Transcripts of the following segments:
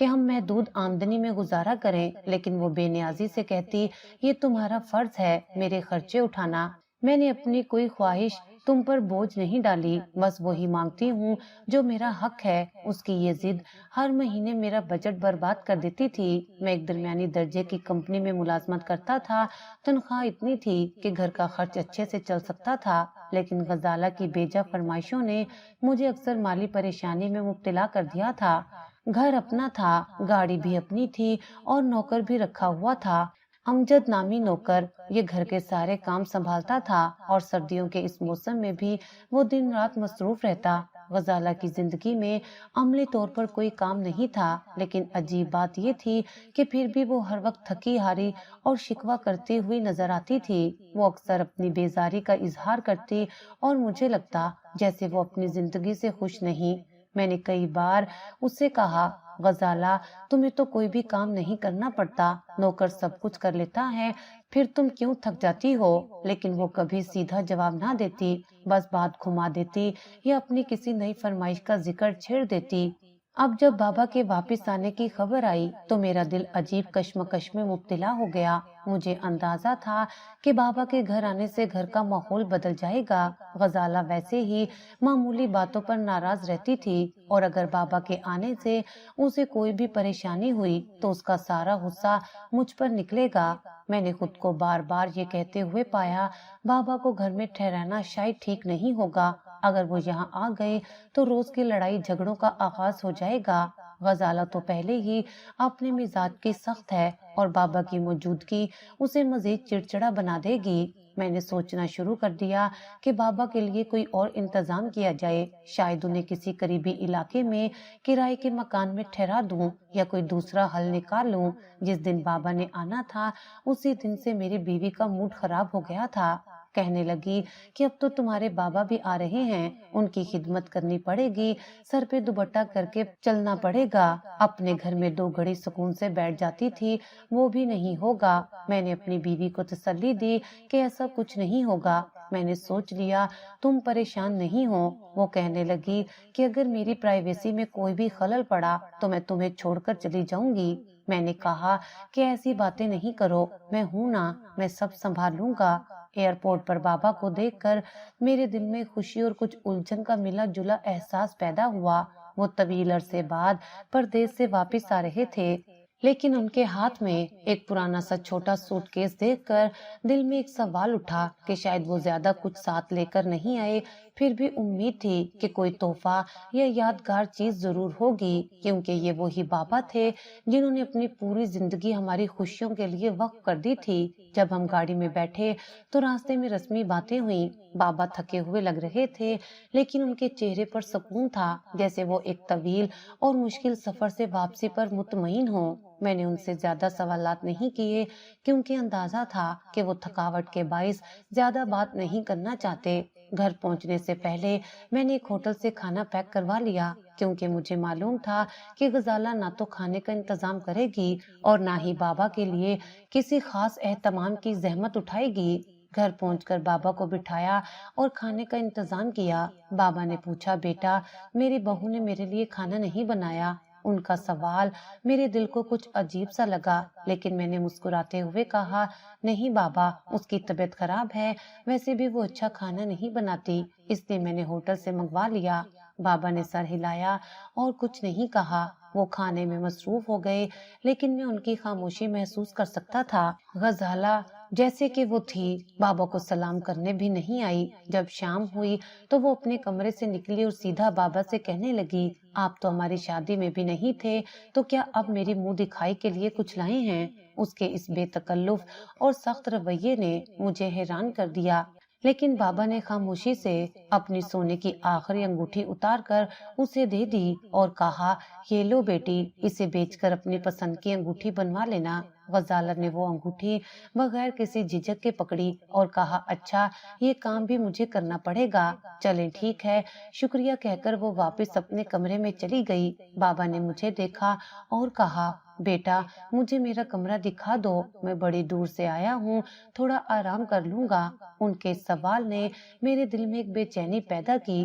کہ ہم محدود آمدنی میں گزارا کریں، لیکن وہ بے نیازی سے کہتی یہ تمہارا فرض ہے میرے خرچے اٹھانا۔ میں نے اپنی کوئی خواہش تم پر بوجھ نہیں ڈالی، بس وہی مانگتی ہوں جو میرا حق ہے۔ اس کی یہ ضد ہر مہینے میرا بجٹ برباد کر دیتی تھی۔ میں ایک درمیانی درجے کی کمپنی میں ملازمت کرتا تھا، تنخواہ اتنی تھی کہ گھر کا خرچ اچھے سے چل سکتا تھا، لیکن غزالہ کی بیجا فرمائشوں نے مجھے اکثر مالی پریشانی میں مبتلا کر دیا تھا۔ گھر اپنا تھا، گاڑی بھی اپنی تھی اور نوکر بھی رکھا ہوا تھا، امجد نامی نوکر۔ یہ گھر کے سارے کام سنبھالتا تھا اور سردیوں کے اس موسم میں بھی وہ دن رات مصروف رہتا۔ غزالہ کی زندگی میں عملی طور پر کوئی کام نہیں تھا، لیکن عجیب بات یہ تھی کہ پھر بھی وہ ہر وقت تھکی ہاری اور شکوہ کرتی ہوئی نظر آتی تھی۔ وہ اکثر اپنی بیزاری کا اظہار کرتی اور مجھے لگتا جیسے وہ اپنی زندگی سے خوش نہیں۔ میں نے کئی بار اس سے کہا، غزالہ تمہیں تو کوئی بھی کام نہیں کرنا پڑتا، نوکر سب کچھ کر لیتا ہے، پھر تم کیوں تھک جاتی ہو؟ لیکن وہ کبھی سیدھا جواب نہ دیتی، بس بات گھما دیتی یا اپنی کسی نئی فرمائش کا ذکر چھیڑ دیتی۔ اب جب بابا کے واپس آنے کی خبر آئی تو میرا دل عجیب کشمکش میں مبتلا ہو گیا۔ مجھے اندازہ تھا کہ بابا کے گھر آنے سے گھر کا ماحول بدل جائے گا۔ غزالہ ویسے ہی معمولی باتوں پر ناراض رہتی تھی اور اگر بابا کے آنے سے اسے کوئی بھی پریشانی ہوئی تو اس کا سارا غصہ مجھ پر نکلے گا۔ میں نے خود کو بار بار یہ کہتے ہوئے پایا، بابا کو گھر میں ٹھہرانا شاید ٹھیک نہیں ہوگا، اگر وہ یہاں آ گئے تو روز کی لڑائی جھگڑوں کا آغاز ہو جائے گا۔ غزالہ تو پہلے ہی اپنے مزاج کی سخت ہے اور بابا کی موجودگی اسے مزید چڑچڑا بنا دے گی۔ میں نے سوچنا شروع کر دیا کہ بابا کے لیے کوئی اور انتظام کیا جائے، شاید انہیں کسی قریبی علاقے میں کرائے کے مکان میں ٹھہرا دوں یا کوئی دوسرا حل نکال لوں۔ جس دن بابا نے آنا تھا اسی دن سے میری بیوی کا موڈ خراب ہو گیا تھا۔ کہنے لگی کہ اب تو تمہارے بابا بھی آ رہے ہیں، ان کی خدمت کرنی پڑے گی، سر پہ دوپٹہ کر کے چلنا پڑے گا۔ اپنے گھر میں 2 گھڑی سکون سے بیٹھ جاتی تھی، وہ بھی نہیں ہوگا۔ میں نے اپنی بیوی کو تسلی دی کہ ایسا کچھ نہیں ہوگا، میں نے سوچ لیا تم پریشان نہیں ہو۔ وہ کہنے لگی کہ اگر میری پرائیویسی میں کوئی بھی خلل پڑا تو میں تمہیں چھوڑ کر چلی جاؤں گی۔ میں نے کہا کہ ایسی باتیں نہیں کرو، میں ہوں نا، میں سب سنبھال لوں گا۔ ایئرپورٹ پر بابا کو دیکھ کر میرے دل میں خوشی اور کچھ الجھن کا ملا جلا احساس پیدا ہوا۔ وہ طویل عرصے بعد پردیس سے واپس آ رہے تھے، لیکن ان کے ہاتھ میں ایک پرانا سا چھوٹا سوٹ کیس دیکھ کر دل میں ایک سوال اٹھا کہ شاید وہ زیادہ کچھ ساتھ لے کر نہیں آئے۔ پھر بھی امید تھی کہ کوئی تحفہ یا یادگار چیز ضرور ہوگی، کیونکہ یہ وہی بابا تھے جنہوں نے اپنی پوری زندگی ہماری خوشیوں کے لیے وقف کر دی تھی۔ جب ہم گاڑی میں بیٹھے تو راستے میں رسمی باتیں ہوئیں۔ بابا تھکے ہوئے لگ رہے تھے، لیکن ان کے چہرے پر سکون تھا، جیسے وہ ایک طویل اور مشکل سفر سے واپسی پر مطمئن ہوں۔ میں نے ان سے زیادہ سوالات نہیں کیے کیونکہ اندازہ تھا کہ وہ تھکاوٹ کے باعث زیادہ بات نہیں کرنا چاہتے۔ گھر پہنچنے سے پہلے میں نے ایک ہوٹل سے کھانا پیک کروا لیا، کیونکہ مجھے معلوم تھا کہ غزالہ نہ تو کھانے کا انتظام کرے گی اور نہ ہی بابا کے لیے کسی خاص اہتمام کی زحمت اٹھائے گی۔ گھر پہنچ کر بابا کو بٹھایا اور کھانے کا انتظام کیا۔ بابا نے پوچھا، بیٹا میری بہو نے میرے لیے کھانا نہیں بنایا؟ ان کا سوال میرے دل کو کچھ عجیب سا لگا، لیکن میں نے مسکراتے ہوئے کہا، نہیں بابا، اس کی طبیعت خراب ہے، ویسے بھی وہ اچھا کھانا نہیں بناتی، اس لیے میں نے ہوٹل سے منگوا لیا۔ بابا نے سر ہلایا اور کچھ نہیں کہا۔ وہ کھانے میں مصروف ہو گئے، لیکن میں ان کی خاموشی محسوس کر سکتا تھا۔ غزالہ جیسے کہ وہ تھی بابا کو سلام کرنے بھی نہیں آئی۔ جب شام ہوئی تو وہ اپنے کمرے سے نکلی اور سیدھا بابا سے کہنے لگی، آپ تو ہماری شادی میں بھی نہیں تھے، تو کیا اب میری منہ دکھائی کے لیے کچھ لائے ہیں؟ اس کے اس بے تکلف اور سخت رویے نے مجھے حیران کر دیا، لیکن بابا نے خاموشی سے اپنی سونے کی آخری انگوٹھی اتار کر اسے دے دی اور کہا، یہ لو بیٹی، اسے بیچ کر اپنی پسند کی انگوٹھی بنوا لینا۔ غزالہ نے وہ انگوٹھی بغیر کسی جھجک کے پکڑی اور کہا، اچھا یہ کام بھی مجھے کرنا پڑے گا، چلیں ٹھیک ہے، شکریہ کہہ کر وہ واپس اپنے کمرے میں چلی گئی۔ بابا نے مجھے دیکھا اور کہا، بیٹا مجھے میرا کمرہ دکھا دو، میں بڑی دور سے آیا ہوں، تھوڑا آرام کر لوں گا۔ ان کے سوال نے میرے دل میں ایک بے چینی پیدا کی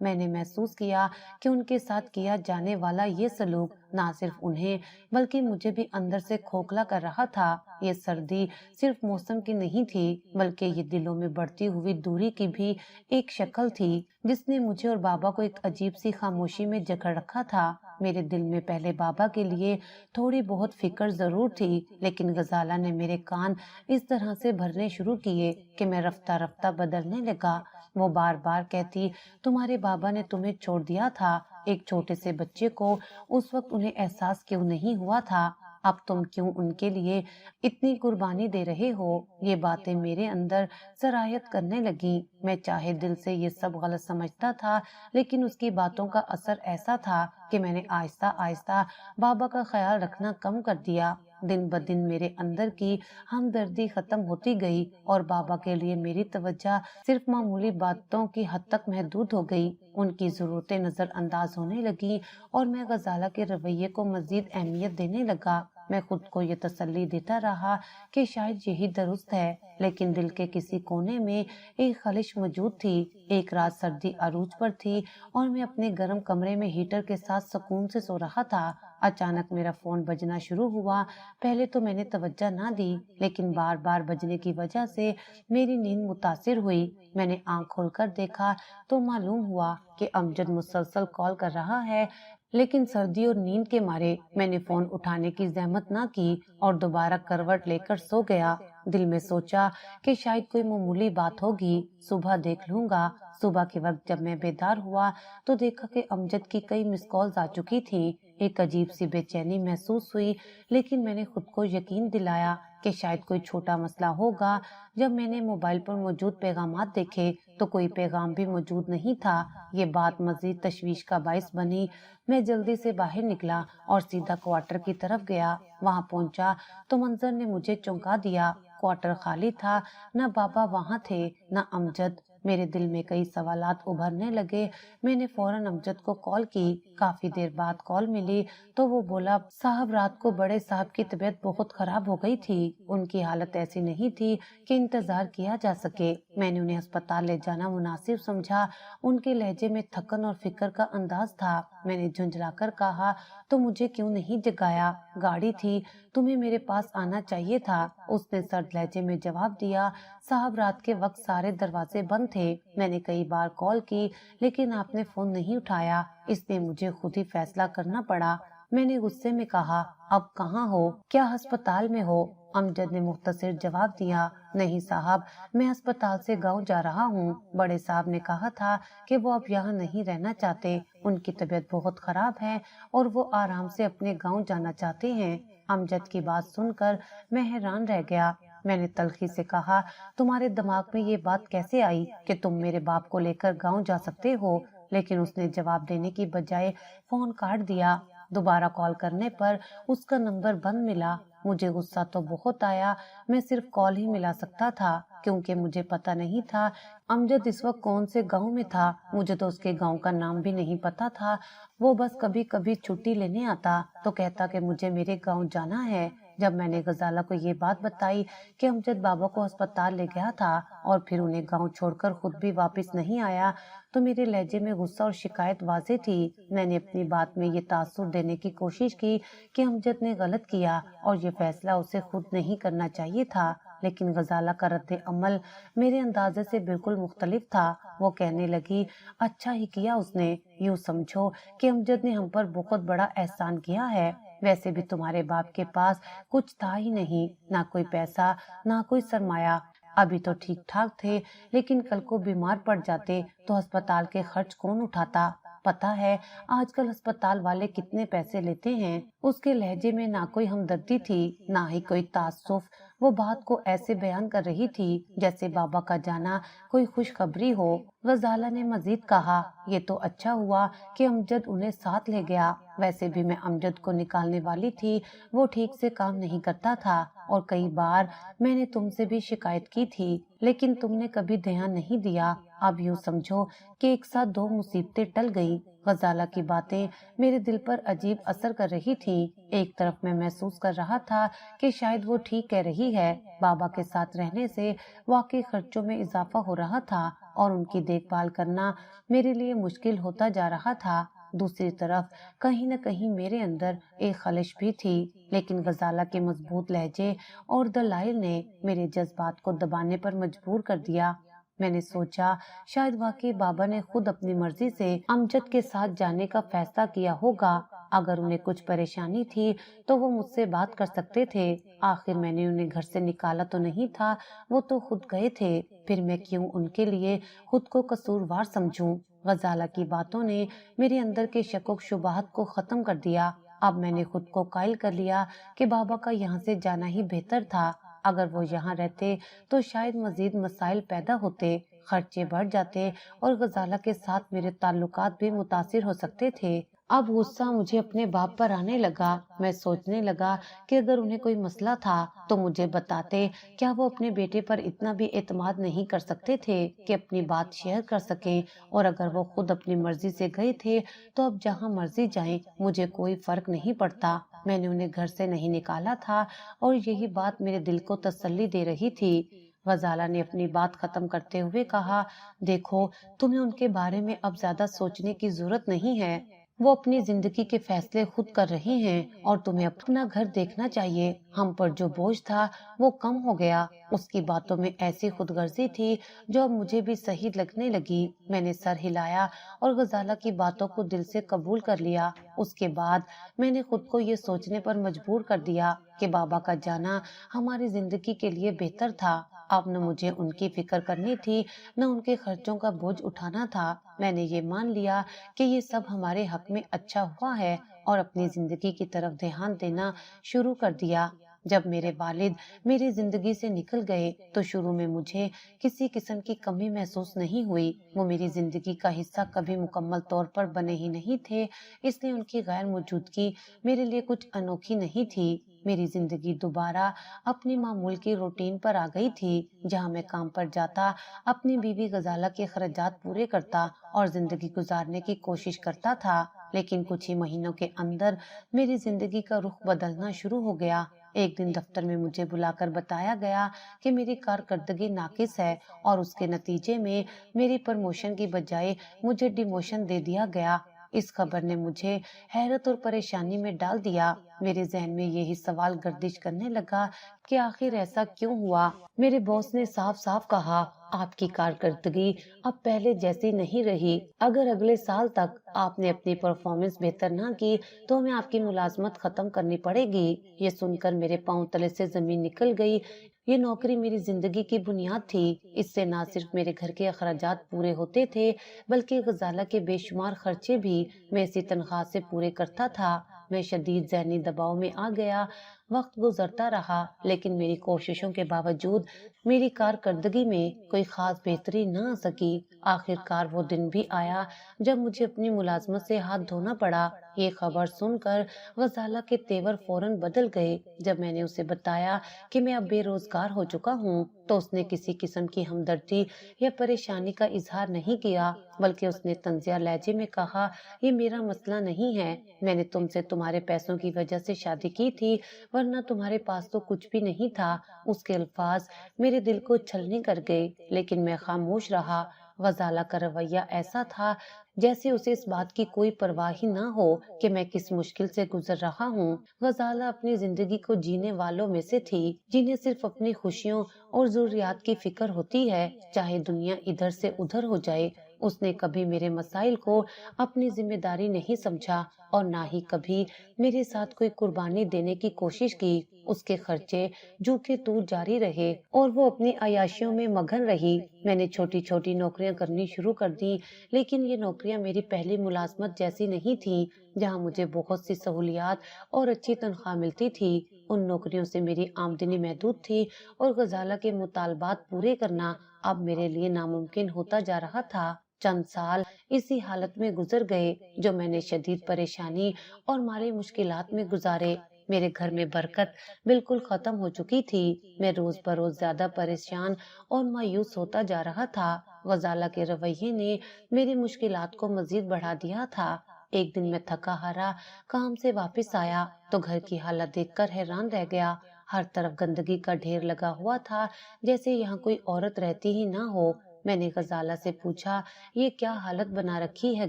میں نے محسوس کیا کہ ان کے ساتھ کیا جانے والا یہ سلوک نہ صرف انہیں بلکہ مجھے بھی اندر سے کھوکھلا کر رہا تھا۔ یہ سردی صرف موسم کی نہیں تھی بلکہ یہ دلوں میں بڑھتی ہوئی دوری کی بھی ایک شکل تھی جس نے مجھے اور بابا کو ایک عجیب سی خاموشی میں جکڑ رکھا تھا۔ میرے دل میں پہلے بابا کے لیے تھوڑی بہت فکر ضرور تھی، لیکن غزالہ نے میرے کان اس طرح سے بھرنے شروع کیے کہ میں رفتہ رفتہ بدلنے لگا۔ وہ بار بار کہتی، تمہارے بابا نے تمہیں چھوڑ دیا تھا، ایک چھوٹے سے بچے کو اس وقت انہیں احساس کیوں نہیں ہوا تھا؟ اب تم کیوں ان کے لیے اتنی قربانی دے رہے ہو؟ یہ باتیں میرے اندر سرایت کرنے لگی۔ میں چاہے دل سے یہ سب غلط سمجھتا تھا، لیکن اس کی باتوں کا اثر ایسا تھا کہ میں نے آہستہ آہستہ بابا کا خیال رکھنا کم کر دیا۔ دن بدن میرے اندر کی ہمدردی ختم ہوتی گئی اور بابا کے لیے میری توجہ صرف معمولی باتوں کی حد تک محدود ہو گئی۔ ان کی ضرورتیں نظر انداز ہونے لگی اور میں غزالہ کے رویے کو مزید اہمیت دینے لگا۔ میں خود کو یہ تسلی دیتا رہا کہ شاید یہی درست ہے، لیکن دل کے کسی کونے میں ایک خلش موجود تھی۔ ایک رات سردی عروج پر تھی اور میں اپنے گرم کمرے میں ہیٹر کے ساتھ سکون سے سو رہا تھا۔ اچانک میرا فون بجنا شروع ہوا۔ پہلے تو میں نے توجہ نہ دی، لیکن بار بار بجنے کی وجہ سے میری نیند متاثر ہوئی۔ میں نے آنکھ کھول کر دیکھا تو معلوم ہوا کہ امجد مسلسل کال کر رہا ہے، لیکن سردی اور نیند کے مارے میں نے فون اٹھانے کی زحمت نہ کی اور دوبارہ کروٹ لے کر سو گیا۔ دل میں سوچا کہ شاید کوئی معمولی بات ہوگی، صبح دیکھ لوں گا۔ صبح کے وقت جب میں بیدار ہوا تو دیکھا کہ امجد کی کئی مس کالز آ چکی تھی۔ ایک عجیب سی بے چینی محسوس ہوئی، لیکن میں نے خود کو یقین دلایا کہ شاید کوئی چھوٹا مسئلہ ہوگا۔ جب میں نے موبائل پر موجود پیغامات دیکھے تو کوئی پیغام بھی موجود نہیں تھا۔ یہ بات مزید تشویش کا باعث بنی۔ میں جلدی سے باہر نکلا اور سیدھا کوارٹر کی طرف گیا۔ وہاں پہنچا تو منظر نے مجھے چونکا دیا۔ کوارٹر خالی تھا، نہ بابا وہاں تھے نہ امجد۔ میرے دل میں کئی سوالات ابھرنے لگے۔ میں نے فوراً امجد کو کال کی۔ کافی دیر بعد کال ملی تو وہ بولا، صاحب رات کو بڑے صاحب کی طبیعت بہت خراب ہو گئی تھی، ان کی حالت ایسی نہیں تھی کہ انتظار کیا جا سکے۔ میں نے انہیں ہسپتال لے جانا مناسب سمجھا۔ ان کے لہجے میں تھکن اور فکر کا انداز تھا۔ میں نے جھنجھلا کر کہا، تو مجھے کیوں نہیں جگایا؟ گاڑی تھی، تمہیں میرے پاس آنا چاہیے تھا۔ اس نے سرد لہجے میں جواب دیا، صاحب رات کے وقت سارے دروازے بند تھے، میں نے کئی بار کال کی لیکن آپ نے فون نہیں اٹھایا، اس لیے مجھے خود ہی فیصلہ کرنا پڑا۔ میں نے غصے میں کہا، اب کہاں ہو؟ کیا ہسپتال میں ہو؟ امجد نے مختصر جواب دیا، نہیں صاحب، میں ہسپتال سے گاؤں جا رہا ہوں۔ بڑے صاحب نے کہا تھا کہ وہ اب یہاں نہیں رہنا چاہتے، ان کی طبیعت بہت خراب ہے اور وہ آرام سے اپنے گاؤں جانا چاہتے ہیں۔ امجد کی بات سن کر میں حیران رہ گیا۔ میں نے تلخی سے کہا، تمہارے دماغ میں یہ بات کیسے آئی کہ تم میرے باپ کو لے کر گاؤں جا سکتے ہو؟ لیکن اس نے جواب دینے کی بجائے فون کاٹ دیا۔ دوبارہ کال کرنے پر اس کا نمبر بند ملا۔ مجھے غصہ تو بہت آیا، میں صرف کال ہی ملا سکتا تھا کیونکہ مجھے پتہ نہیں تھا امجد اس وقت کون سے گاؤں میں تھا۔ مجھے تو اس کے گاؤں کا نام بھی نہیں پتا تھا۔ وہ بس کبھی کبھی چھٹی لینے آتا تو کہتا کہ مجھے میرے گاؤں جانا ہے۔ جب میں نے غزالہ کو یہ بات بتائی کہ امجد بابا کو ہسپتال لے گیا تھا اور پھر انہیں گاؤں چھوڑ کر خود بھی واپس نہیں آیا تو میرے لہجے میں غصہ اور شکایت واضح تھی۔ میں نے اپنی بات میں یہ تاثر دینے کی کوشش کی کہ امجد نے غلط کیا اور یہ فیصلہ اسے خود نہیں کرنا چاہیے تھا، لیکن غزالہ کا رد عمل میرے اندازے سے بالکل مختلف تھا۔ وہ کہنے لگی، اچھا ہی کیا اس نے، یوں سمجھو کہ امجد نے ہم پر بہت بڑا احسان کیا ہے۔ ویسے بھی تمہارے باپ کے پاس کچھ تھا ہی نہیں، نہ کوئی پیسہ نہ کوئی سرمایہ۔ ابھی تو ٹھیک ٹھاک تھے، لیکن کل کو بیمار پڑ جاتے تو ہسپتال کے خرچ کون اٹھاتا؟ پتا ہے آج کل ہسپتال والے کتنے پیسے لیتے ہیں؟ اس کے لہجے میں نہ کوئی ہمدردی تھی نہ ہی کوئی تعصف۔ وہ بات کو ایسے بیان کر رہی تھی جیسے بابا کا جانا کوئی خوشخبری ہو۔ غزالہ نے مزید کہا، یہ تو اچھا ہوا کہ امجد انہیں ساتھ لے گیا، ویسے بھی میں امجد کو نکالنے والی تھی، وہ ٹھیک سے کام نہیں کرتا تھا۔ اور کئی بار میں نے تم سے بھی شکایت کی تھی، لیکن تم نے کبھی دھیان نہیں دیا۔ اب یوں سمجھو کہ ایک ساتھ دو مصیبتیں ٹل گئیں۔ غزالہ کی باتیں میرے دل پر عجیب اثر کر رہی تھی۔ ایک طرف میں محسوس کر رہا تھا کہ شاید وہ ٹھیک کہہ رہی ہے، بابا کے ساتھ رہنے سے واقعی خرچوں میں اضافہ ہو رہا تھا اور ان کی دیکھ بھال کرنا میرے لیے مشکل ہوتا جا رہا تھا۔ دوسری طرف کہیں نہ کہیں میرے اندر ایک خلش بھی تھی، لیکن غزالہ کے مضبوط لہجے اور دلائل نے میرے جذبات کو دبانے پر مجبور کر دیا۔ میں نے سوچا شاید واقعی بابا نے خود اپنی مرضی سے امجد کے ساتھ جانے کا فیصلہ کیا ہوگا۔ اگر انہیں کچھ پریشانی تھی تو وہ مجھ سے بات کر سکتے تھے۔ آخر میں نے انہیں گھر سے نکالا تو نہیں تھا، وہ تو خود گئے تھے، پھر میں کیوں ان کے لیے خود کو قصوروار سمجھوں؟ غزالہ کی باتوں نے میرے اندر کے شک و شبہات کو ختم کر دیا۔ اب میں نے خود کو قائل کر لیا کہ بابا کا یہاں سے جانا ہی بہتر تھا۔ اگر وہ یہاں رہتے تو شاید مزید مسائل پیدا ہوتے، خرچے بڑھ جاتے اور غزالہ کے ساتھ میرے تعلقات بھی متاثر ہو سکتے تھے۔ اب غصہ مجھے اپنے باپ پر آنے لگا۔ میں سوچنے لگا کہ اگر انہیں کوئی مسئلہ تھا تو مجھے بتاتے۔ کیا وہ اپنے بیٹے پر اتنا بھی اعتماد نہیں کر سکتے تھے کہ اپنی بات شیئر کر سکیں؟ اور اگر وہ خود اپنی مرضی سے گئے تھے تو اب جہاں مرضی جائیں، مجھے کوئی فرق نہیں پڑتا۔ میں نے انہیں گھر سے نہیں نکالا تھا اور یہی بات میرے دل کو تسلی دے رہی تھی۔ غزالہ نے اپنی بات ختم کرتے ہوئے کہا، دیکھو تمہیں ان کے بارے میں اب زیادہ سوچنے کی ضرورت نہیں ہے۔ وہ اپنی زندگی کے فیصلے خود کر رہے ہیں اور تمہیں اپنا گھر دیکھنا چاہیے۔ ہم پر جو بوجھ تھا وہ کم ہو گیا۔ اس کی باتوں میں ایسی خود غرضی تھی جو اب مجھے بھی صحیح لگنے لگی۔ میں نے سر ہلایا اور غزالہ کی باتوں کو دل سے قبول کر لیا۔ اس کے بعد میں نے خود کو یہ سوچنے پر مجبور کر دیا کہ بابا کا جانا ہماری زندگی کے لیے بہتر تھا۔ اب نہ مجھے ان کی فکر کرنی تھی، نہ ان کے خرچوں کا بوجھ اٹھانا تھا۔ میں نے یہ مان لیا کہ یہ سب ہمارے حق میں اچھا ہوا ہے اور اپنی زندگی کی طرف دھیان دینا شروع کر دیا۔ جب میرے والد میری زندگی سے نکل گئے تو شروع میں مجھے کسی قسم کی کمی محسوس نہیں ہوئی۔ وہ میری زندگی کا حصہ کبھی مکمل طور پر بنے ہی نہیں تھے، اس لیے ان کی غیر موجودگی میرے لیے کچھ انوکھی نہیں تھی۔ میری زندگی دوبارہ اپنی معمول کی روٹین پر آ گئی تھی، جہاں میں کام پر جاتا، اپنی بیوی غزالہ کے خراجات پورے کرتا اور زندگی گزارنے کی کوشش کرتا تھا۔ لیکن کچھ ہی مہینوں کے اندر میری زندگی کا رخ بدلنا شروع ہو گیا۔ ایک دن دفتر میں مجھے بلا کر بتایا گیا کہ میری کارکردگی ناقص ہے اور اس کے نتیجے میں میری پروموشن کی بجائے مجھے ڈیموشن دے دیا گیا۔ اس خبر نے مجھے حیرت اور پریشانی میں ڈال دیا۔ میرے ذہن میں یہی سوال گردش کرنے لگا کہ آخر ایسا کیوں ہوا؟ میرے باس نے صاف صاف کہا، آپ کی کارکردگی اب پہلے جیسی نہیں رہی۔ اگر اگلے سال تک آپ نے اپنی پرفارمنس بہتر نہ کی تو ہمیں آپ کی ملازمت ختم کرنی پڑے گی۔ یہ سن کر میرے پاؤں تلے سے زمین نکل گئی۔ یہ نوکری میری زندگی کی بنیاد تھی۔ اس سے نہ صرف میرے گھر کے اخراجات پورے ہوتے تھے بلکہ غزالہ کے بے شمار خرچے بھی میں اسی تنخواہ سے پورے کرتا تھا۔ میں شدید ذہنی دباؤ میں آ گیا۔ وقت گزرتا رہا لیکن میری کوششوں کے باوجود میری کارکردگی میں کوئی خاص بہتری نہ آ سکی۔ آخر کار وہ دن بھی آیا جب مجھے اپنی ملازمت سے ہاتھ دھونا پڑا۔ یہ خبر سن کر غزالہ کے تیور فوراً بدل گئے۔ جب میں نے اسے بتایا کہ میں اب بے روزگار ہو چکا ہوں تو اس نے کسی قسم کی ہمدردی یا پریشانی کا اظہار نہیں کیا، بلکہ اس نے طنزیہ لہجے میں کہا، یہ میرا مسئلہ نہیں ہے، میں نے تم سے تمہارے پیسوں کی وجہ سے شادی کی تھی، ورنہ تمہارے پاس تو کچھ بھی نہیں تھا۔ اس کے الفاظ میرے دل کو چھلنی کر گئے لیکن میں خاموش رہا۔ غزالہ کا رویہ ایسا تھا جیسے اسے اس بات کی کوئی پرواہ ہی نہ ہو کہ میں کس مشکل سے گزر رہا ہوں۔ غزالہ اپنی زندگی کو جینے والوں میں سے تھی جنہیں صرف اپنی خوشیوں اور ضروریات کی فکر ہوتی ہے، چاہے دنیا ادھر سے ادھر ہو جائے۔ اس نے کبھی میرے مسائل کو اپنی ذمہ داری نہیں سمجھا اور نہ ہی کبھی میرے ساتھ کوئی قربانی دینے کی کوشش کی۔ اس کے خرچے جو کہ تو جاری رہے اور وہ اپنی عیاشیوں میں مگن رہی۔ میں نے چھوٹی چھوٹی نوکریاں کرنی شروع کر دی، لیکن یہ نوکریاں میری پہلی ملازمت جیسی نہیں تھیں جہاں مجھے بہت سی سہولیات اور اچھی تنخواہ ملتی تھی۔ ان نوکریوں سے میری آمدنی محدود تھی اور غزالہ کے مطالبات پورے کرنا اب میرے لیے ناممکن ہوتا جا رہا تھا۔ چند سال اسی حالت میں گزر گئے جو میں نے شدید پریشانی اور مالی مشکلات میں گزارے۔ میرے گھر میں برکت بالکل ختم ہو چکی تھی۔ میں روز بروز زیادہ پریشان اور مایوس ہوتا جا رہا تھا۔ غزالہ کے رویے نے میری مشکلات کو مزید بڑھا دیا تھا۔ ایک دن میں تھکا ہارا کام سے واپس آیا تو گھر کی حالت دیکھ کر حیران رہ گیا۔ ہر طرف گندگی کا ڈھیر لگا ہوا تھا، جیسے یہاں کوئی عورت رہتی ہی نہ ہو۔ میں نے غزالہ سے پوچھا، یہ کیا حالت بنا رکھی ہے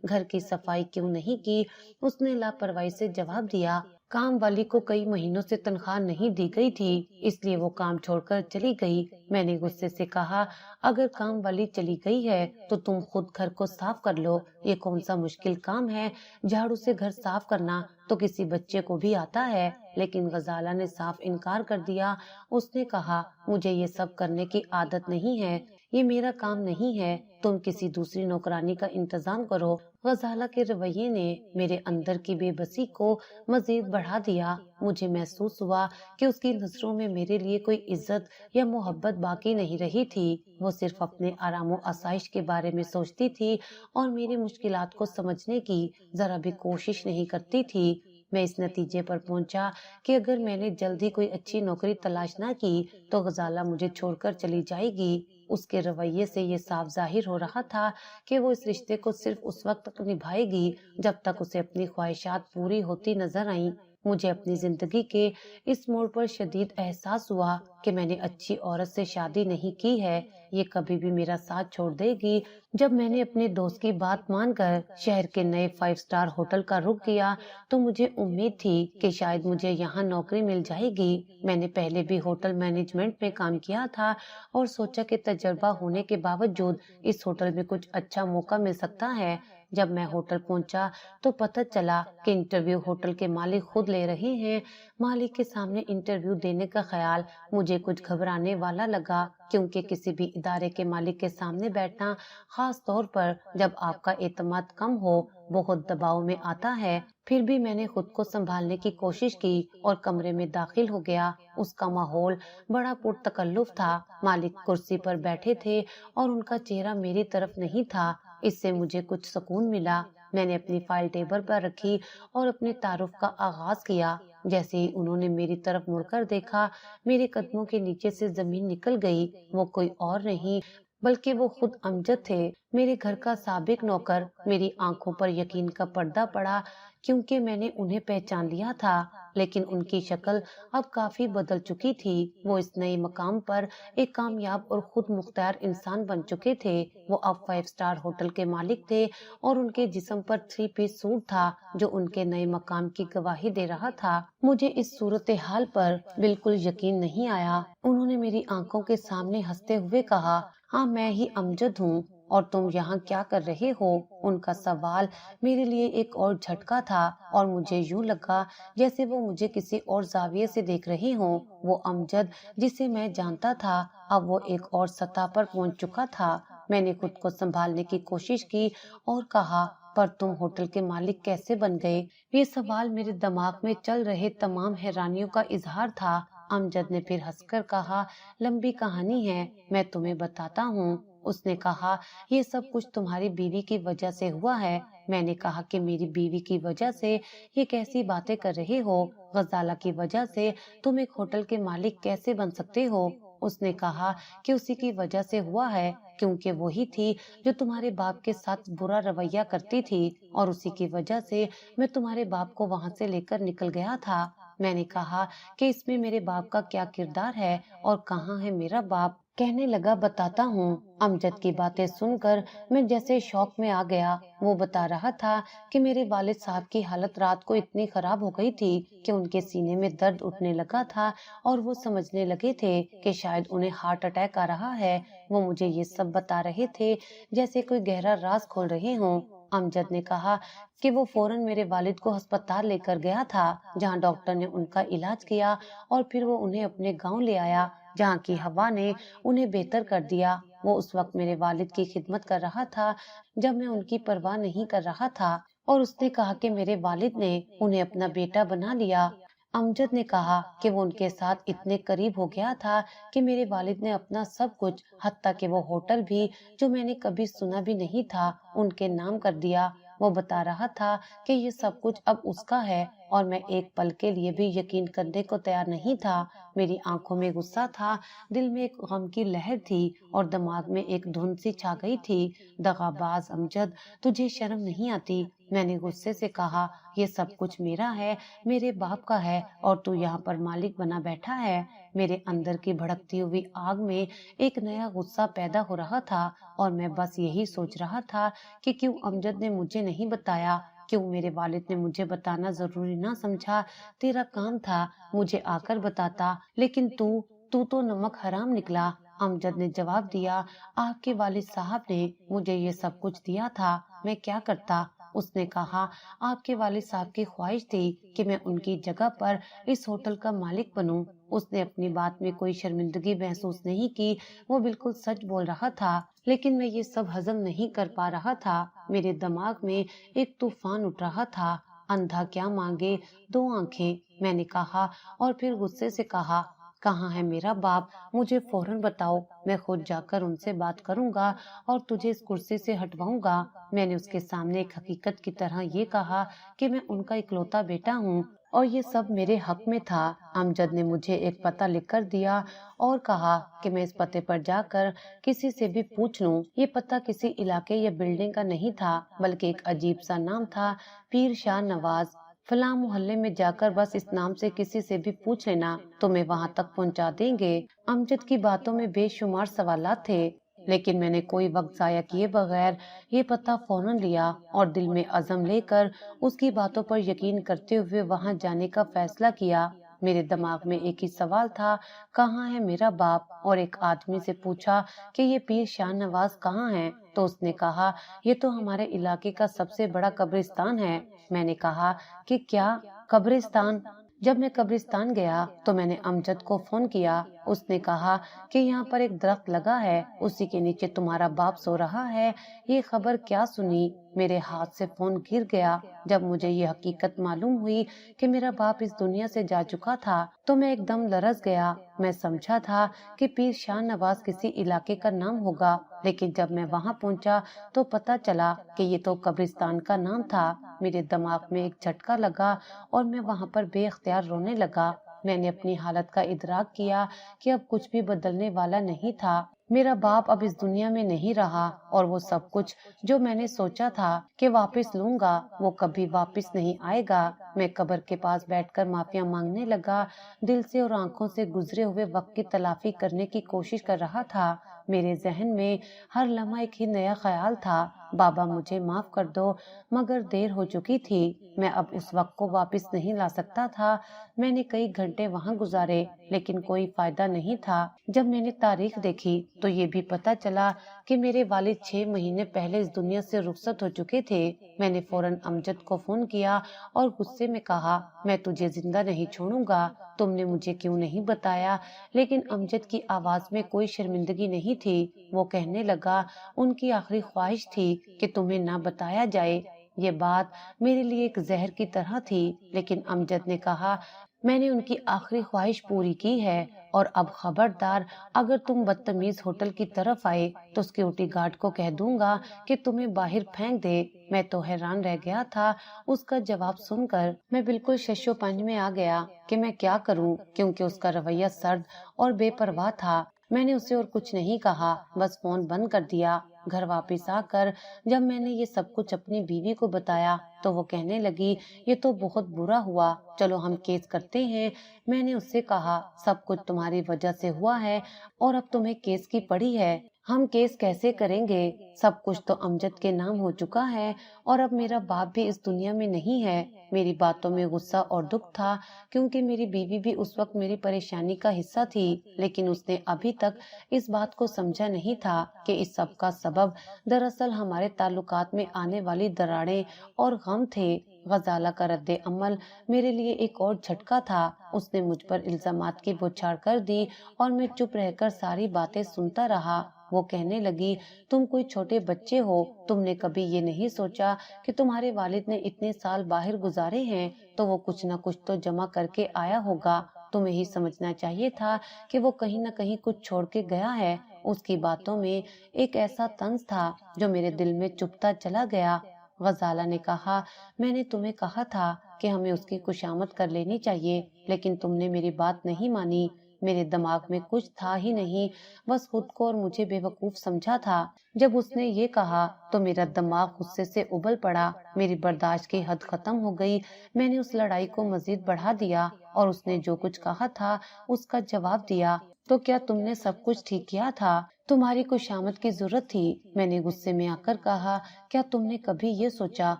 گھر کی صفائی کیوں نہیں کی؟ اس نے لاپرواہی سے جواب دیا، کام والی کو کئی مہینوں سے تنخواہ نہیں دی گئی تھی، اس لیے وہ کام چھوڑ کر چلی گئی۔ میں نے غصے سے کہا، اگر کام والی چلی گئی ہے تو تم خود گھر کو صاف کر لو، یہ کون سا مشکل کام ہے؟ جھاڑو سے گھر صاف کرنا تو کسی بچے کو بھی آتا ہے۔ لیکن غزالہ نے صاف انکار کر دیا۔ اس نے کہا، مجھے یہ سب کرنے کی عادت نہیں ہے، یہ میرا کام نہیں ہے، تم کسی دوسری نوکرانی کا انتظام کرو۔ غزالہ کے رویے نے میرے اندر کی بے بسی کو مزید بڑھا دیا۔ مجھے محسوس ہوا کہ اس کی نظروں میں میرے لیے کوئی عزت یا محبت باقی نہیں رہی تھی۔ وہ صرف اپنے آرام و آسائش کے بارے میں سوچتی تھی اور میری مشکلات کو سمجھنے کی ذرا بھی کوشش نہیں کرتی تھی۔ میں اس نتیجے پر پہنچا کہ اگر میں نے جلدی کوئی اچھی نوکری تلاش نہ کی تو غزالہ مجھے چھوڑ کر چلی جائے گی۔ اس کے رویے سے یہ صاف ظاہر ہو رہا تھا کہ وہ اس رشتے کو صرف اس وقت تک نبھائے گی جب تک اسے اپنی خواہشات پوری ہوتی نظر آئیں۔ مجھے اپنی زندگی کے اس موڑ پر شدید احساس ہوا کہ میں نے اچھی عورت سے شادی نہیں کی ہے، یہ کبھی بھی میرا ساتھ چھوڑ دے گی۔ جب میں نے اپنے دوست کی بات مان کر شہر کے نئے 5 اسٹار ہوٹل کا رخ کیا تو مجھے امید تھی کہ شاید مجھے یہاں نوکری مل جائے گی۔ میں نے پہلے بھی ہوٹل مینجمنٹ میں کام کیا تھا اور سوچا کہ تجربہ ہونے کے باوجود اس ہوٹل میں کچھ اچھا موقع مل سکتا ہے۔ جب میں ہوٹل پہنچا تو پتہ چلا کہ انٹرویو ہوٹل کے مالک خود لے رہے ہیں۔ مالک کے سامنے انٹرویو دینے کا خیال مجھے کچھ گھبرانے والا لگا، کیونکہ کسی بھی ادارے کے مالک کے سامنے بیٹھنا، خاص طور پر جب آپ کا اعتماد کم ہو، بہت دباؤ میں آتا ہے۔ پھر بھی میں نے خود کو سنبھالنے کی کوشش کی اور کمرے میں داخل ہو گیا۔ اس کا ماحول بڑا پرتکلف تھا۔ مالک کرسی پر بیٹھے تھے اور ان کا چہرہ میری طرف نہیں تھا۔ اس سے مجھے کچھ سکون ملا۔ میں نے اپنی فائل ٹیبل پر رکھی اور اپنے تعارف کا آغاز کیا۔ جیسے ہی انہوں نے میری طرف مڑ کر دیکھا، میرے قدموں کے نیچے سے زمین نکل گئی۔ وہ کوئی اور نہیں بلکہ وہ خود امجد تھے، میرے گھر کا سابق نوکر۔ میری آنکھوں پر یقین کا پردہ پڑا کیونکہ میں نے انہیں پہچان لیا تھا، لیکن ان کی شکل اب کافی بدل چکی تھی۔ وہ اس نئے مقام پر ایک کامیاب اور خود مختار انسان بن چکے تھے۔ وہ اب 5 اسٹار ہوٹل کے مالک تھے اور ان کے جسم پر 3 پیس سوٹ تھا جو ان کے نئے مقام کی گواہی دے رہا تھا۔ مجھے اس صورتحال پر بالکل یقین نہیں آیا۔ انہوں نے میری آنکھوں کے سامنے ہنستے ہوئے کہا، ہاں میں ہی امجد ہوں، اور تم یہاں کیا کر رہے ہو؟ ان کا سوال میرے لیے ایک اور جھٹکا تھا اور مجھے یوں لگا جیسے وہ مجھے کسی اور زاویے سے دیکھ رہے ہوں۔ وہ امجد جسے میں جانتا تھا اب وہ ایک اور سطح پر پہنچ چکا تھا۔ میں نے خود کو سنبھالنے کی کوشش کی اور کہا، پر تم ہوٹل کے مالک کیسے بن گئے؟ یہ سوال میرے دماغ میں چل رہے تمام حیرانیوں کا اظہار تھا۔ امجد نے پھر ہنس کر کہا، لمبی کہانی ہے، میں تمہیں بتاتا ہوں۔ اس نے کہا، یہ سب کچھ تمہاری بیوی کی وجہ سے ہوا ہے۔ میں نے کہا کہ میری بیوی کی وجہ سے؟ یہ کیسی باتیں کر رہے ہو؟ غزالہ کی وجہ سے تم ایک ہوٹل کے مالک کیسے بن سکتے ہو؟ اس نے کہا کہ اسی کی وجہ سے ہوا ہے، کیونکہ وہی تھی جو تمہارے باپ کے ساتھ برا رویہ کرتی تھی، اور اسی کی وجہ سے میں تمہارے باپ کو وہاں سے لے کر نکل گیا تھا۔ میں نے کہا کہ اس میں میرے باپ کا کیا کردار ہے اور کہاں ہے میرا باپ؟ کہنے لگا، بتاتا ہوں۔ امجد کی باتیں سن کر میں جیسے شوق میں آ گیا۔ وہ بتا رہا تھا کہ میرے والد صاحب کی حالت رات کو اتنی خراب ہو گئی تھی کہ ان کے سینے میں درد اٹھنے لگا تھا اور وہ سمجھنے لگے تھے کہ شاید انہیں ہارٹ اٹیک آ رہا ہے۔ وہ مجھے یہ سب بتا رہے تھے جیسے کوئی گہرا راز کھول رہے ہوں۔ امجد نے کہا کہ وہ فوراً میرے والد کو ہسپتال لے کر گیا تھا، جہاں ڈاکٹر نے ان کا علاج کیا اور پھر وہ انہیں اپنے گاؤں لے آیا، جہاں کی ہوا نے انہیں بہتر کر دیا۔ وہ اس وقت میرے والد کی خدمت کر رہا تھا جب میں ان کی پرواہ نہیں کر رہا تھا، اور اس نے کہا کہ میرے والد نے انہیں اپنا بیٹا بنا لیا۔ امجد نے کہا کہ وہ ان کے ساتھ اتنے قریب ہو گیا تھا کہ میرے والد نے اپنا سب کچھ، حتیٰ کہ وہ ہوٹل بھی جو میں نے کبھی سنا بھی نہیں تھا، ان کے نام کر دیا۔ وہ بتا رہا تھا کہ یہ سب کچھ اب اس کا ہے اور میں ایک پل کے لیے بھی یقین کرنے کو تیار نہیں تھا۔ میری آنکھوں میں غصہ تھا، دل میں ایک غم کی لہر تھی اور دماغ میں ایک دھند سی چھا گئی تھی۔ دغاباز امجد، تجھے شرم نہیں آتی؟ میں نے غصے سے کہا، یہ سب کچھ میرا ہے، میرے باپ کا ہے، اور تو یہاں پر مالک بنا بیٹھا ہے۔ میرے اندر کی بھڑکتی ہوئی آگ میں ایک نیا غصہ پیدا ہو رہا تھا اور میں بس یہی سوچ رہا تھا کہ کیوں امجد نے مجھے نہیں بتایا، کیوں میرے والد نے مجھے بتانا ضروری نہ سمجھا۔ تیرا کام تھا مجھے آ کر بتاتا، لیکن تو نمک حرام نکلا۔ امجد نے جواب دیا، آپ کے والد صاحب نے مجھے یہ سب کچھ دیا تھا، میں کیا کرتا؟ اس نے کہا، آپ کے والد صاحب کی خواہش تھی کہ میں ان کی جگہ پر اس ہوٹل کا مالک بنوں۔ اس نے اپنی بات میں کوئی شرمندگی محسوس نہیں کی، وہ بالکل سچ بول رہا تھا، لیکن میں یہ سب ہضم نہیں کر پا رہا تھا۔ میرے دماغ میں ایک طوفان اٹھ رہا تھا۔ اندھا کیا مانگے دو آنکھیں، میں نے کہا، اور پھر غصے سے کہا، کہاں ہے میرا باپ؟ مجھے فوراً بتاؤ، میں خود جا کر ان سے بات کروں گا اور تجھے اس کرسی سے ہٹواؤں گا۔ میں نے اس کے سامنے ایک حقیقت کی طرح یہ کہا کہ میں ان کا اکلوتا بیٹا ہوں اور یہ سب میرے حق میں تھا۔ امجد نے مجھے ایک پتہ لکھ کر دیا اور کہا کہ میں اس پتے پر جا کر کسی سے بھی پوچھ لوں۔ یہ پتہ کسی علاقے یا بلڈنگ کا نہیں تھا، بلکہ ایک عجیب سا نام تھا، پیر شاہ نواز۔ فلاں محلے میں جا کر بس اس نام سے کسی سے بھی پوچھ لینا، تمہیں وہاں تک پہنچا دیں گے۔ امجد کی باتوں میں بے شمار سوالات تھے، لیکن میں نے کوئی وقت ضائع کیے بغیر یہ پتہ فوراً لیا اور دل میں عزم لے کر اس کی باتوں پر یقین کرتے ہوئے وہاں جانے کا فیصلہ کیا۔ میرے دماغ میں ایک ہی سوال تھا، کہاں ہے میرا باپ؟ اور ایک آدمی سے پوچھا کہ یہ پیر شاہ نواز کہاں ہے، تو اس نے کہا، یہ تو ہمارے علاقے کا سب سے بڑا قبرستان ہے۔ میں نے کہا کہ کیا قبرستان؟ جب میں قبرستان گیا تو میں نے امجد کو فون کیا۔ اس نے کہا کہ یہاں پر ایک درخت لگا ہے، اسی کے نیچے تمہارا باپ سو رہا ہے۔ یہ خبر کیا سنی؟ میرے ہاتھ سے فون گر گیا۔ جب مجھے یہ حقیقت معلوم ہوئی کہ میرا باپ اس دنیا سے جا چکا تھا تو میں ایک دم لرز گیا۔ میں سمجھا تھا کہ پیر شاہ نواز کسی علاقے کا نام ہوگا، لیکن جب میں وہاں پہنچا تو پتہ چلا کہ یہ تو قبرستان کا نام تھا۔ میرے دماغ میں ایک جھٹکا لگا اور میں وہاں پر بے اختیار رونے لگا۔ میں نے اپنی حالت کا ادراک کیا کہ اب کچھ بھی بدلنے والا نہیں تھا۔ میرا باپ اب اس دنیا میں نہیں رہا اور وہ سب کچھ جو میں نے سوچا تھا کہ واپس لوں گا، وہ کبھی واپس نہیں آئے گا۔ میں قبر کے پاس بیٹھ کر معافیا مانگنے لگا، دل سے اور آنکھوں سے گزرے ہوئے وقت کی تلافی کرنے کی کوشش کر رہا تھا۔ میرے ذہن میں ہر لمحہ ایک ہی نیا خیال تھا، بابا مجھے معاف کر دو، مگر دیر ہو چکی تھی، میں اب اس وقت کو واپس نہیں لا سکتا تھا۔ میں نے کئی گھنٹے وہاں گزارے لیکن کوئی فائدہ نہیں تھا۔ جب میں نے تاریخ دیکھی تو یہ بھی پتا چلا کہ میرے والد 6 مہینے پہلے اس دنیا سے رخصت ہو چکے تھے۔ میں نے فوراً امجد کو فون کیا اور غصے میں کہا، میں تجھے زندہ نہیں چھوڑوں گا، تم نے مجھے کیوں نہیں بتایا؟ لیکن امجد کی آواز میں کوئی شرمندگی نہیں تھی۔ وہ کہنے لگا، ان کی آخری خواہش تھی کہ تمہیں نہ بتایا جائے۔ یہ بات میرے لیے ایک زہر کی طرح تھی، لیکن امجد نے کہا، میں نے ان کی آخری خواہش پوری کی ہے، اور اب خبردار اگر تم بدتمیز ہوٹل کی طرف آئے تو سیکورٹی گارڈ کو کہہ دوں گا کہ تمہیں باہر پھینک دے۔ میں تو حیران رہ گیا تھا اس کا جواب سن کر۔ میں بالکل ششو پنج میں آ گیا کہ میں کیا کروں، کیونکہ اس کا رویہ سرد اور بے پرواہ تھا۔ میں نے اسے اور کچھ نہیں کہا، بس فون بند کر دیا۔ گھر واپس آ کر جب میں نے یہ سب کچھ اپنی بیوی کو بتایا تو وہ کہنے لگی، یہ تو بہت برا ہوا، چلو ہم کیس کرتے ہیں۔ میں نے اس سے کہا، سب کچھ تمہاری وجہ سے ہوا ہے اور اب تمہیں کیس کی پڑی ہے۔ ہم کیس کیسے کریں گے؟ سب کچھ تو امجد کے نام ہو چکا ہے اور اب میرا باپ بھی اس دنیا میں نہیں ہے۔ میری باتوں میں غصہ اور دکھ تھا، کیونکہ میری بیوی بھی اس وقت میری پریشانی کا حصہ تھی، لیکن اس نے ابھی تک اس بات کو سمجھا نہیں تھا کہ اس سب کا سبب دراصل ہمارے تعلقات میں آنے والی دراڑیں اور غم تھے۔ غزالہ کا رد عمل میرے لیے ایک اور جھٹکا تھا۔ اس نے مجھ پر الزامات کی بوچھاڑ کر دی اور میں چپ رہ کر ساری باتیں سنتا رہا۔ وہ کہنے لگی، تم کوئی چھوٹے بچے ہو، تم نے کبھی یہ نہیں سوچا کہ تمہارے والد نے اتنے سال باہر گزارے ہیں تو وہ کچھ نہ کچھ تو جمع کر کے آیا ہوگا، تمہیں ہی سمجھنا چاہیے تھا کہ وہ کہیں نہ کہیں کچھ چھوڑ کے گیا ہے۔ اس کی باتوں میں ایک ایسا طنز تھا جو میرے دل میں چبھتا چلا گیا۔ غزالہ نے کہا، میں نے تمہیں کہا تھا کہ ہمیں اس کی خوشامد کر لینی چاہیے، لیکن تم نے میری بات نہیں مانی۔ میرے دماغ میں کچھ تھا ہی نہیں، بس خود کو اور مجھے بے وقوف سمجھا تھا۔ جب اس نے یہ کہا تو میرا دماغ غصے سے ابل پڑا، میری برداشت کی حد ختم ہو گئی۔ میں نے اس لڑائی کو مزید بڑھا دیا اور اس نے جو کچھ کہا تھا اس کا جواب دیا۔ تو کیا تم نے سب کچھ ٹھیک کیا تھا؟ تمہاری خوشامد کی ضرورت تھی، میں نے غصے میں آ کر کہا۔ کیا تم نے کبھی یہ سوچا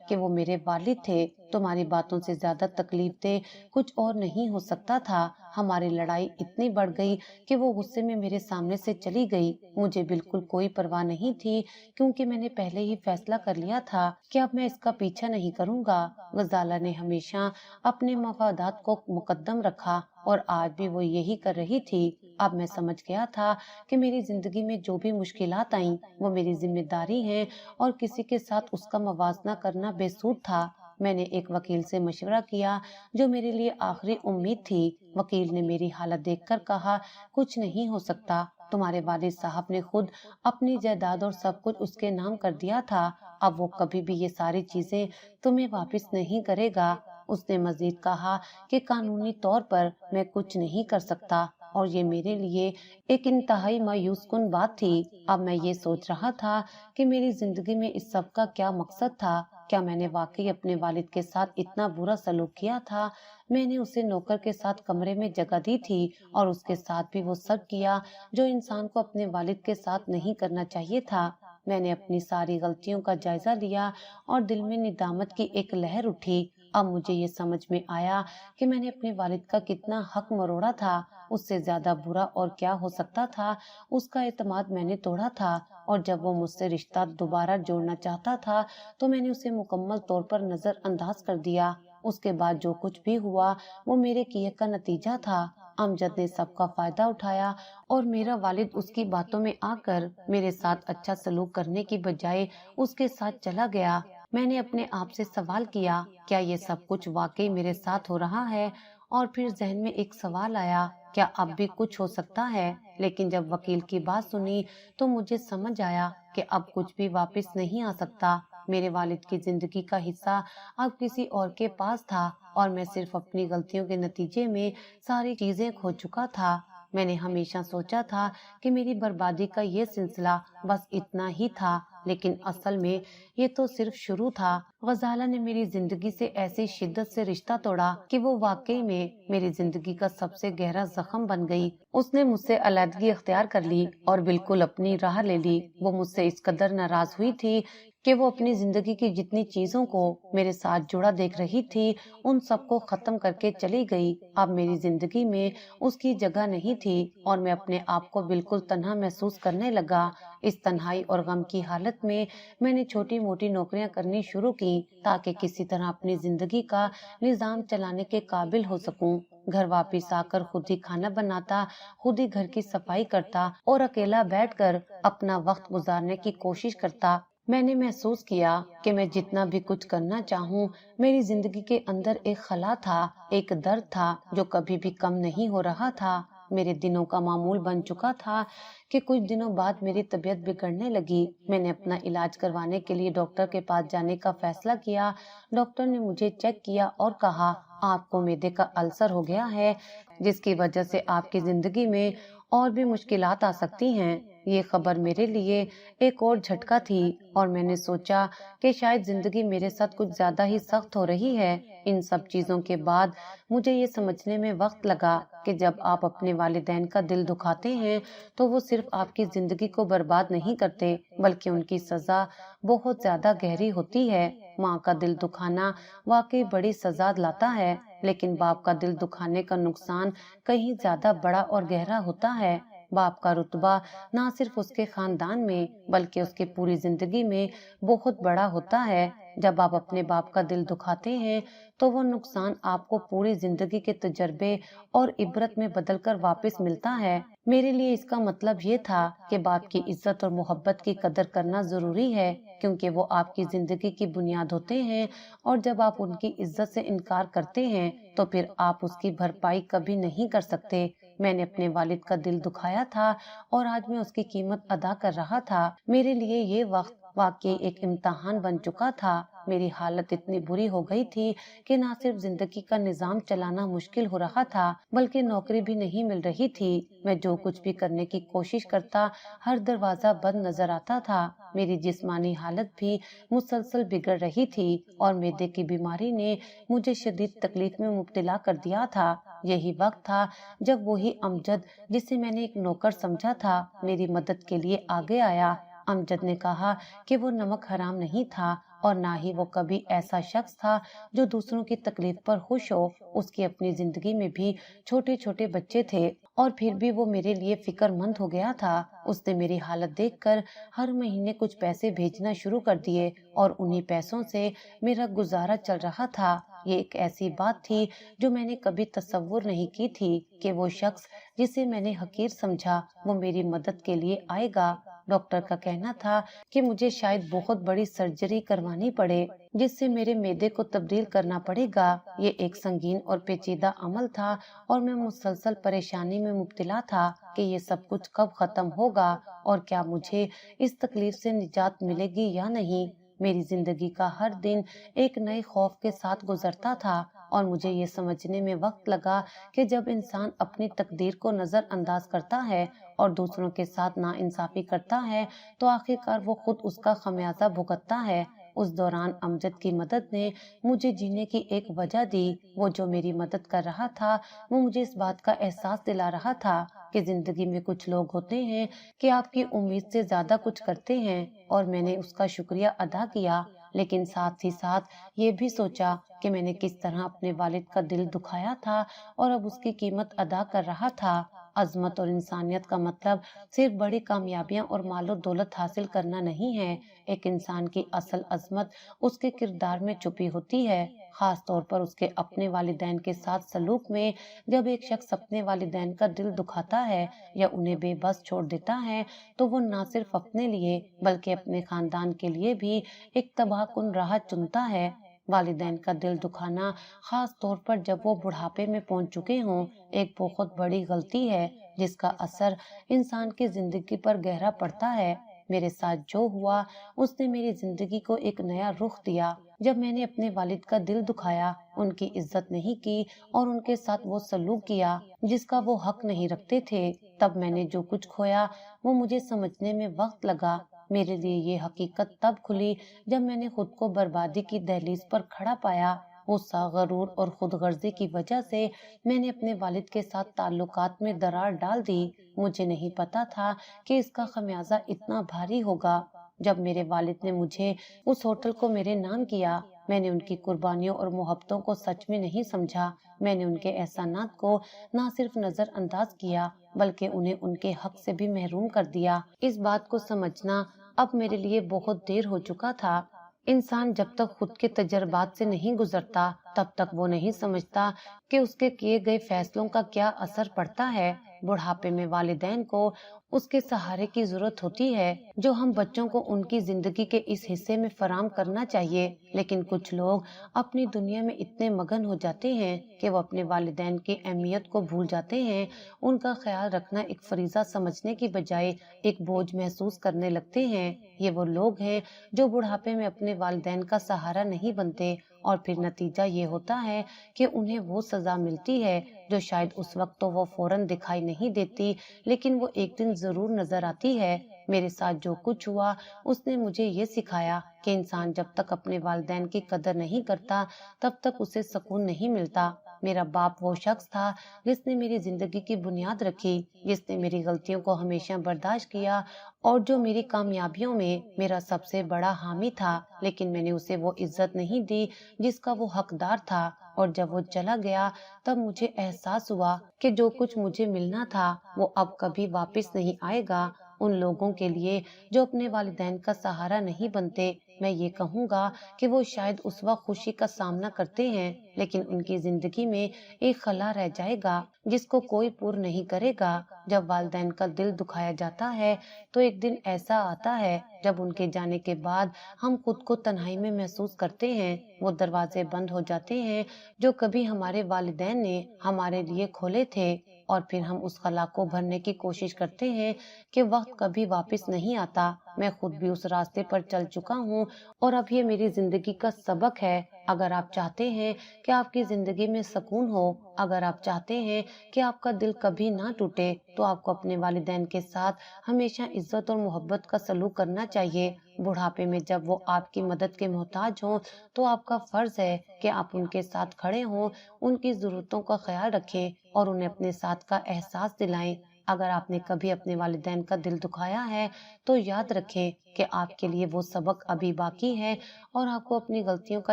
کہ وہ میرے والد تھے؟ تمہاری باتوں سے زیادہ تکلیف دہ کچھ اور نہیں ہو سکتا تھا۔ ہماری لڑائی اتنی بڑھ گئی کہ وہ غصے میں میرے سامنے سے چلی گئی۔ مجھے بالکل کوئی پرواہ نہیں تھی، کیونکہ میں نے پہلے ہی فیصلہ کر لیا تھا کہ اب میں اس کا پیچھا نہیں کروں گا۔ غزالہ نے ہمیشہ اپنے مفادات کو مقدم رکھا اور آج بھی وہ یہی کر رہی تھی۔ اب میں سمجھ گیا تھا کہ میری زندگی میں جو بھی مشکلات آئیں وہ میری ذمہ داری ہیں اور کسی کے ساتھ اس کا موازنہ کرنا بے سود تھا۔ میں نے ایک وکیل سے مشورہ کیا جو میرے لیے آخری امید تھی۔ وکیل نے میری حالت دیکھ کر کہا، کچھ نہیں ہو سکتا، تمہارے والد صاحب نے خود اپنی جائیداد اور سب کچھ اس کے نام کر دیا تھا، اب وہ کبھی بھی یہ ساری چیزیں تمہیں واپس نہیں کرے گا۔ اس نے مزید کہا کہ قانونی طور پر میں کچھ نہیں کر سکتا اور یہ میرے لیے ایک انتہائی مایوس کن بات تھی۔ اب میں یہ سوچ رہا تھا کہ میری زندگی میں اس سب کا کیا مقصد تھا؟ کیا میں نے واقعی اپنے والد کے ساتھ اتنا برا سلوک کیا تھا؟ میں نے اسے نوکر کے ساتھ کمرے میں جگہ دی تھی اور اس کے ساتھ بھی وہ سب کیا جو انسان کو اپنے والد کے ساتھ نہیں کرنا چاہیے تھا۔ میں نے اپنی ساری غلطیوں کا جائزہ لیا اور دل میں ندامت کی ایک لہر اٹھی۔ اب مجھے یہ سمجھ میں آیا کہ میں نے اپنے والد کا کتنا حق مروڑا تھا۔ اس سے زیادہ برا اور کیا ہو سکتا تھا؟ اس کا اعتماد میں نے توڑا تھا اور جب وہ مجھ سے رشتہ دوبارہ جوڑنا چاہتا تھا تو میں نے اسے مکمل طور پر نظر انداز کر دیا۔ اس کے بعد جو کچھ بھی ہوا وہ میرے کیے کا نتیجہ تھا۔ امجد نے سب کا فائدہ اٹھایا اور میرا والد اس کی باتوں میں آ کر میرے ساتھ اچھا سلوک کرنے کی بجائے اس کے ساتھ چلا گیا۔ میں نے اپنے آپ سے سوال کیا، کیا یہ سب کچھ واقعی میرے ساتھ ہو رہا ہے؟ اور پھر ذہن میں ایک سوال آیا، کیا اب بھی کچھ ہو سکتا ہے؟ لیکن جب وکیل کی بات سنی تو مجھے سمجھ آیا کہ اب کچھ بھی واپس نہیں آ سکتا۔ میرے والد کی زندگی کا حصہ اب کسی اور کے پاس تھا اور میں صرف اپنی غلطیوں کے نتیجے میں ساری چیزیں کھو چکا تھا۔ میں نے ہمیشہ سوچا تھا کہ میری بربادی کا یہ سلسلہ بس اتنا ہی تھا، لیکن اصل میں یہ تو صرف شروع تھا۔ غزالہ نے میری زندگی سے ایسی شدت سے رشتہ توڑا کہ وہ واقعی میں میری زندگی کا سب سے گہرا زخم بن گئی۔ اس نے مجھ سے علیحدگی اختیار کر لی اور بالکل اپنی راہ لے لی۔ وہ مجھ سے اس قدر ناراض ہوئی تھی کہ وہ اپنی زندگی کی جتنی چیزوں کو میرے ساتھ جڑا دیکھ رہی تھی ان سب کو ختم کر کے چلی گئی۔ اب میری زندگی میں اس کی جگہ نہیں تھی اور میں اپنے آپ کو بالکل تنہا محسوس کرنے لگا۔ اس تنہائی اور غم کی حالت میں نے چھوٹی موٹی نوکریاں کرنی شروع کی تاکہ کسی طرح اپنی زندگی کا نظام چلانے کے قابل ہو سکوں۔ گھر واپس آ کر خود ہی کھانا بناتا، خود ہی گھر کی صفائی کرتا اور اکیلا بیٹھ کر اپنا وقت گزارنے کی کوشش کرتا۔ میں نے محسوس کیا کہ میں جتنا بھی کچھ کرنا چاہوں، میری زندگی کے اندر ایک خلا تھا، ایک درد تھا جو کبھی بھی کم نہیں ہو رہا تھا۔ میرے دنوں کا معمول بن چکا تھا کہ کچھ دنوں بعد میری طبیعت بگڑنے لگی۔ میں نے اپنا علاج کروانے کے لیے ڈاکٹر کے پاس جانے کا فیصلہ کیا۔ ڈاکٹر نے مجھے چیک کیا اور کہا، آپ کو معدے کا السر ہو گیا ہے، جس کی وجہ سے آپ کی زندگی میں اور بھی مشکلات آ سکتی ہیں۔ یہ خبر میرے لیے ایک اور جھٹکا تھی اور میں نے سوچا کہ شاید زندگی میرے ساتھ کچھ زیادہ ہی سخت ہو رہی ہے۔ ان سب چیزوں کے بعد مجھے یہ سمجھنے میں وقت لگا کہ جب آپ اپنے والدین کا دل دکھاتے ہیں تو وہ صرف آپ کی زندگی کو برباد نہیں کرتے بلکہ ان کی سزا بہت زیادہ گہری ہوتی ہے۔ ماں کا دل دکھانا واقعی بڑی سزا لاتا ہے، لیکن باپ کا دل دکھانے کا نقصان کہیں زیادہ بڑا اور گہرا ہوتا ہے۔ باپ کا رتبہ نہ صرف اس کے خاندان میں بلکہ اس کی پوری زندگی میں بہت بڑا ہوتا ہے۔ جب آپ اپنے باپ کا دل دکھاتے ہیں تو وہ نقصان آپ کو پوری زندگی کے تجربے اور عبرت میں بدل کر واپس ملتا ہے۔ میرے لیے اس کا مطلب یہ تھا کہ باپ کی عزت اور محبت کی قدر کرنا ضروری ہے، کیونکہ وہ آپ کی زندگی کی بنیاد ہوتے ہیں اور جب آپ ان کی عزت سے انکار کرتے ہیں تو پھر آپ اس کی بھرپائی کبھی نہیں کر سکتے۔ میں نے اپنے والد کا دل دکھایا تھا اور آج میں اس کی قیمت ادا کر رہا تھا۔ میرے لیے یہ وقت واقعی ایک امتحان بن چکا تھا۔ میری حالت اتنی بری ہو گئی تھی کہ نہ صرف زندگی کا نظام چلانا مشکل ہو رہا تھا بلکہ نوکری بھی نہیں مل رہی تھی۔ میں جو کچھ بھی کرنے کی کوشش کرتا ہر دروازہ بند نظر آتا تھا۔ میری جسمانی حالت بھی مسلسل بگڑ رہی تھی اور معدے کی بیماری نے مجھے شدید تکلیف میں مبتلا کر دیا تھا۔ یہی وقت تھا جب وہی امجد جسے میں نے ایک نوکر سمجھا تھا میری مدد کے لیے آگے آیا۔ امجد نے کہا کہ وہ نمک حرام نہیں تھا اور نہ ہی وہ کبھی ایسا شخص تھا جو دوسروں کی تکلیف پر خوش ہو۔ اس کی اپنی زندگی میں بھی چھوٹے چھوٹے بچے تھے اور پھر بھی وہ میرے لیے فکر مند ہو گیا تھا۔ اس نے میری حالت دیکھ کر ہر مہینے کچھ پیسے بھیجنا شروع کر دیے اور انہی پیسوں سے میرا گزارا چل رہا تھا۔ یہ ایک ایسی بات تھی جو میں نے کبھی تصور نہیں کی تھی کہ وہ شخص جسے میں نے حقیر سمجھا وہ میری مدد کے لیے آئے گا۔ ڈاکٹر کا کہنا تھا کہ مجھے شاید بہت بڑی سرجری کروانی پڑے جس سے میرے معدے کو تبدیل کرنا پڑے گا۔ یہ ایک سنگین اور پیچیدہ عمل تھا اور میں مسلسل پریشانی میں مبتلا تھا کہ یہ سب کچھ کب ختم ہوگا اور کیا مجھے اس تکلیف سے نجات ملے گی یا نہیں۔ میری زندگی کا ہر دن ایک نئے خوف کے ساتھ گزرتا تھا اور مجھے یہ سمجھنے میں وقت لگا کہ جب انسان اپنی تقدیر کو نظر انداز کرتا ہے اور دوسروں کے ساتھ ناانصافی کرتا ہے تو آخرکار وہ خود اس کا خمیازہ بھگتتا ہے۔ اس دوران امجد کی مدد نے مجھے جینے کی ایک وجہ دی۔ وہ جو میری مدد کر رہا تھا وہ مجھے اس بات کا احساس دلا رہا تھا کہ زندگی میں کچھ لوگ ہوتے ہیں کہ آپ کی امید سے زیادہ کچھ کرتے ہیں اور میں نے اس کا شکریہ ادا کیا، لیکن ساتھ ہی ساتھ یہ بھی سوچا کہ میں نے کس طرح اپنے والد کا دل دکھایا تھا اور اب اس کی قیمت ادا کر رہا تھا۔ عظمت اور انسانیت کا مطلب صرف بڑی کامیابیاں اور مال و دولت حاصل کرنا نہیں ہے۔ ایک انسان کی اصل عظمت اس کے کردار میں چھپی ہوتی ہے، خاص طور پر اس کے اپنے والدین کے ساتھ سلوک میں۔ جب ایک شخص اپنے والدین کا دل دکھاتا ہے یا انہیں بے بس چھوڑ دیتا ہے تو وہ نہ صرف اپنے لیے بلکہ اپنے خاندان کے لیے بھی ایک تباہ کن راہ چنتا ہے۔ والدین کا دل دکھانا، خاص طور پر جب وہ بڑھاپے میں پہنچ چکے ہوں، ایک بہت بڑی غلطی ہے جس کا اثر انسان کی زندگی پر گہرا پڑتا ہے۔ میرے ساتھ جو ہوا اس نے میری زندگی کو ایک نیا رخ دیا۔ جب میں نے اپنے والد کا دل دکھایا، ان کی عزت نہیں کی اور ان کے ساتھ وہ سلوک کیا جس کا وہ حق نہیں رکھتے تھے، تب میں نے جو کچھ کھویا وہ مجھے سمجھنے میں وقت لگا۔ میرے لیے یہ حقیقت تب کھلی جب میں نے خود کو بربادی کی دہلیز پر کھڑا پایا۔ غصہ، غرور اور خود غرضی کی وجہ سے میں نے اپنے والد کے ساتھ تعلقات میں درار ڈال دی۔ مجھے نہیں پتا تھا کہ اس کا خمیازہ اتنا بھاری ہوگا۔ جب میرے والد نے مجھے اس ہوٹل کو میرے نام کیا، میں نے ان کی قربانیوں اور محبتوں کو سچ میں نہیں سمجھا۔ میں نے ان کے احسانات کو نہ صرف نظر انداز کیا بلکہ انہیں ان کے حق سے بھی محروم کر دیا۔ اس بات کو سمجھنا اب میرے لیے بہت دیر ہو چکا تھا۔ انسان جب تک خود کے تجربات سے نہیں گزرتا تب تک وہ نہیں سمجھتا کہ اس کے کیے گئے فیصلوں کا کیا اثر پڑتا ہے۔ بڑھاپے میں والدین کو اس کے سہارے کی ضرورت ہوتی ہے جو ہم بچوں کو ان کی زندگی کے اس حصے میں فراہم کرنا چاہیے، لیکن کچھ لوگ اپنی دنیا میں اتنے مگن ہو جاتے ہیں کہ وہ اپنے والدین کی اہمیت کو بھول جاتے ہیں۔ ان کا خیال رکھنا ایک فریضہ سمجھنے کی بجائے ایک بوجھ محسوس کرنے لگتے ہیں۔ یہ وہ لوگ ہیں جو بڑھاپے میں اپنے والدین کا سہارا نہیں بنتے اور پھر نتیجہ یہ ہوتا ہے کہ انہیں وہ سزا ملتی ہے جو شاید اس وقت تو وہ فوراً دکھائی نہیں دیتی لیکن وہ ایک دن ضرور نظر آتی ہے۔ میرے ساتھ جو کچھ ہوا اس نے مجھے یہ سکھایا کہ انسان جب تک اپنے والدین کی قدر نہیں کرتا تب تک اسے سکون نہیں ملتا۔ میرا باپ وہ شخص تھا جس نے میری زندگی کی بنیاد رکھی، جس نے میری غلطیوں کو ہمیشہ برداشت کیا اور جو میری کامیابیوں میں میرا سب سے بڑا حامی تھا، لیکن میں نے اسے وہ عزت نہیں دی جس کا وہ حقدار تھا۔ اور جب وہ چلا گیا تب مجھے احساس ہوا کہ جو کچھ مجھے ملنا تھا وہ اب کبھی واپس نہیں آئے گا۔ ان لوگوں کے لیے جو اپنے والدین کا سہارا نہیں بنتے، میں یہ کہوں گا کہ وہ شاید اس وقت خوشی کا سامنا کرتے ہیں لیکن ان کی زندگی میں ایک خلا رہ جائے گا جس کو کوئی پور نہیں کرے گا۔ جب والدین کا دل دکھایا جاتا ہے تو ایک دن ایسا آتا ہے جب ان کے جانے کے بعد ہم خود کو تنہائی میں محسوس کرتے ہیں۔ وہ دروازے بند ہو جاتے ہیں جو کبھی ہمارے والدین نے ہمارے لیے کھولے تھے اور پھر ہم اس خلا کو بھرنے کی کوشش کرتے ہیں کہ وقت کبھی واپس نہیں آتا۔ میں خود بھی اس راستے پر چل چکا ہوں اور اب یہ میری زندگی کا سبق ہے۔ اگر آپ چاہتے ہیں کہ آپ کی زندگی میں سکون ہو، اگر آپ چاہتے ہیں کہ آپ کا دل کبھی نہ ٹوٹے، تو آپ کو اپنے والدین کے ساتھ ہمیشہ عزت اور محبت کا سلوک کرنا چاہیے۔ بڑھاپے میں جب وہ آپ کی مدد کے محتاج ہوں تو آپ کا فرض ہے کہ آپ ان کے ساتھ کھڑے ہوں، ان کی ضرورتوں کا خیال رکھیں اور انہیں اپنے ساتھ کا احساس دلائیں۔ اگر آپ نے کبھی اپنے والدین کا دل دکھایا ہے تو یاد رکھیں کہ آپ کے لیے وہ سبق ابھی باقی ہے اور آپ کو اپنی غلطیوں کا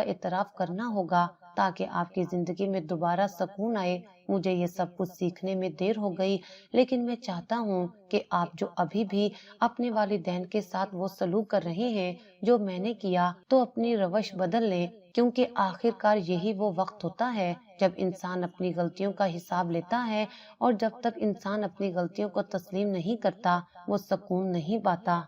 اعتراف کرنا ہوگا تاکہ آپ کی زندگی میں دوبارہ سکون آئے۔ مجھے یہ سب کچھ سیکھنے میں دیر ہو گئی، لیکن میں چاہتا ہوں کہ آپ جو ابھی بھی اپنے والدین کے ساتھ وہ سلوک کر رہے ہیں جو میں نے کیا، تو اپنی روش بدل لیں، کیونکہ آخر کار یہی وہ وقت ہوتا ہے جب انسان اپنی غلطیوں کا حساب لیتا ہے، اور جب تک انسان اپنی غلطیوں کو تسلیم نہیں کرتا وہ سکون نہیں پاتا۔